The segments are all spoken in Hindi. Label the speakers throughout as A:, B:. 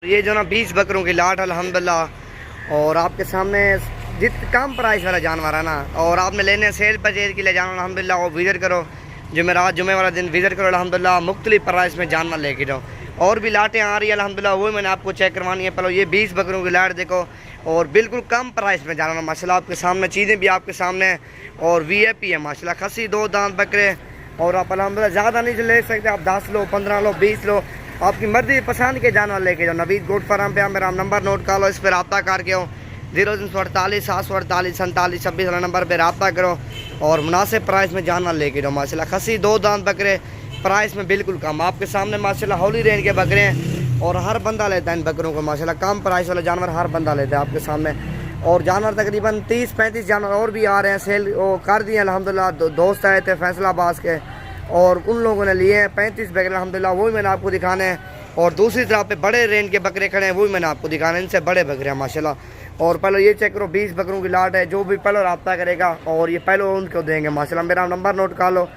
A: ये जो ना 20 बकरों की लाट अल्हम्दुलिल्लाह, और आपके सामने जित कम प्राइस वाला जानवर है ना, और आपने लेने सेल परचेज के लिए जाना अल्हम्दुलिल्लाह, वो विज़िट करो जुमेरात जुमे वाला दिन विज़िट करो अल्हम्दुलिल्लाह, मुख्तलिफ प्राइस में जानवर लेके जाओ। और भी लाटें आ रही है अल्हम्दुलिल्लाह, वो मैंने आपको चेक करवानी है। पहले ये 20 बकरों की लाट देखो, और बिल्कुल कम प्राइस में जानवर माशाल्लाह आपके सामने, चीज़ें भी आपके सामने, और VIP है माशाल्लाह। खसी 2 दांत बकरे, और आप अल्हम्दुलिल्लाह ज़्यादा नहीं ले सकते, आप 10 लो 15 लो 20 लो, आपकी मर्जी पसंद के जानवर लेके जाओ। नवीद गोट फार्म पे मेरा नंबर नोट कर लो, इस पर रब्ता करके हो 0348 748 47 26 वाला नंबर पे रब्ता करो, और मुनासिब प्राइस में जानवर लेके जाओ माशाल्लाह। खसी 2 दांत बकरे प्राइस में बिल्कुल कम आपके सामने माशाल्लाह, हौली रेंज के बकरे हैं, और हर बंदा लेता है इन बकरों को माशाल्लाह। कम प्राइस वाले जानवर हर बंदा लेता है आपके सामने। और जानवर तकरीबन 30-35 जानवर और भी आ रहे हैं, सेल वो कर दिए अल्हम्दुलिल्लाह। दोस्त आए थे फैसलाबाद के, और उन लोगों ने लिए हैं 35 बकरे अल्हम्दुलिल्लाह, वही मैंने आपको दिखाने हैं। और दूसरी तरफ पे बड़े रेंज के बकरे खड़े हैं, वही मैंने आपको दिखाने हैं, इनसे बड़े बकरे हैं माशाल्लाह। और पहले ये चेक करो 20 बकरों की लाट है, जो भी पहले रब्ता करेगा और ये पहले उनको देंगे माशाल्लाह। मेरा नंबर नोट कर लो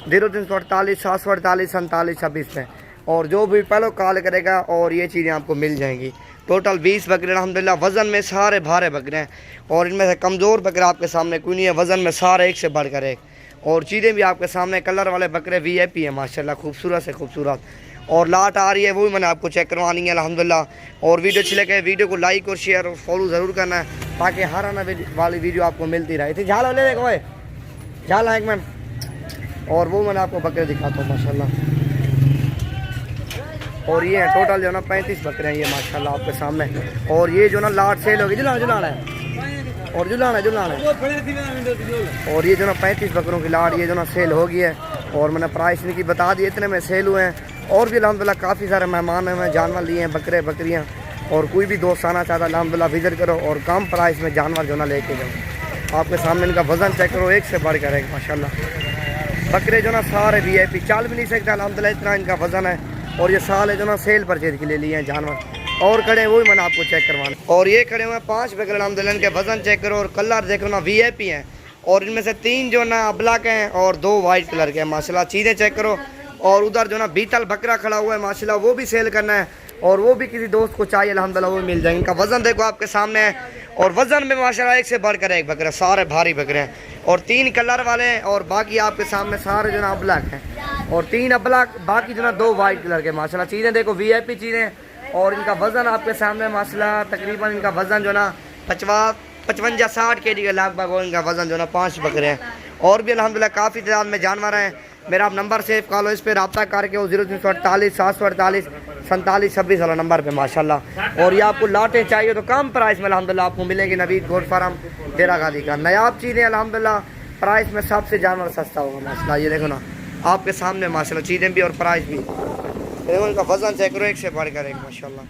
A: 0348 748 47 26 पे, और जो भी पहले कॉल करेगा और ये चीज़ें आपको मिल जाएंगी। टोटल 20 बकरे अल्हम्दुलिल्लाह, वज़न में सारे भारे बकरे हैं, और इनमें से कमज़ोर बकरा आपके सामने कोई नहीं है, वज़न में सारे एक से बढ़कर एक। और चीज़ें भी आपके सामने, कलर वाले बकरे VIP है माशाल्लाह, खूबसूरत से खूबसूरत। और लाट आ रही है, वो भी मैंने आपको चेक करवानी है अल्हम्दुलिल्लाह। और वीडियो अच्छी लगे वीडियो को लाइक और शेयर और फॉलो ज़रूर करना है, ताकि हर आने वाली वीडियो आपको मिलती रहे। थी झाल ले देखो भाई, झाल है मैम। और वो मैंने आपको बकरे दिखाता हूँ माशाल्लाह। और ये है टोटल जो ना 35 बकरे हैं ये माशाल्लाह आपके सामने। और ये जो ना लाट सेल होगी, जुलाना है और जुलाना है। और ये जो ना 35 बकरों की लाट ये जो ना सेल हो गई है, और मैंने प्राइस इनकी बता दी, इतने में सेल हुए हैं। और भी अल्हम्दुलिल्लाह काफ़ी सारे मेहमान हैं, जानवर लिए हैं, बकरे बकरियाँ। और कोई भी दोस्त आना चाहता है अल्हम्दुलिल्लाह विज़िट करो, और कम प्राइस में जानवर जो ना लेके जाओ। आपके सामने इनका वज़न चेक करो, एक से बढ़कर एक माशाल्लाह। बकरे जो ना सारे VIP, चल भी नहीं सकता अल्हम्दुलिल्लाह, इतना इनका वज़न है। और ये साल है जो ना सेल परचेज के लिए लिए हैं जानवर। और खड़े हैं वही मैंने आपको चेक करवाना। और ये खड़े हुए हैं 5 बकरे अल्हम्दुलिल्लाह, इनके वज़न चेक करो, और कलर देखो ना VIP हैं। और इनमें से 3 जो ना ब्लैक हैं और 2 वाइट कलर के हैं माशाल्लाह। चीज़ें चेक करो। और उधर जो ना बीतल बकरा खड़ा हुआ है माशाल्लाह, वो भी सेल करना है, और वो भी किसी दोस्त को चाहिए अल्हम्दुलिल्लाह, वो मिल जाएंगे। इनका वज़न देखो आपके सामने है, और वज़न में माशाल्लाह एक से बढ़कर एक बकरा, सारे भारी बकरे हैं। और 3 कलर वाले हैं, और बाकी आपके सामने सारे जो ना ब्लैक हैं, और 3 ब्लैक, बाकी जो ना 2 वाइट कलर के माशाल्लाह। चीज़ें देखो VIP चीज़ें। और इनका वज़न आपके सामने माशाल्लाह, तकरीबन इनका वज़न जो ना 55-60 kg के लगभग, और इनका वज़न जो ना 5 बकरे हैं। और भी अल्हम्दुलिल्लाह काफ़ी तादाद में जानवर हैं। मेरा आप नंबर सेव कर लो, इस पर रब्ता करके हो 0348 748 47 26 वाला नंबर पे माशाल्लाह। और ये आपको लाटें चाहिए तो कम प्राइस में अल्हम्दुलिल्लाह आपको मिलेंगे नवीद गोट फार्म डेरा गादी का। नायाब चीज़ें अल्हम्दुलिल्लाह, प्राइस में सबसे जानवर सस्ता होगा माशाल्लाह। ये देखो ना आपके सामने माशाल्लाह, चीज़ें भी और प्राइस भी देखो, इनका वज़न चेक करो, एक से बढ़कर एक माशाल्लाह।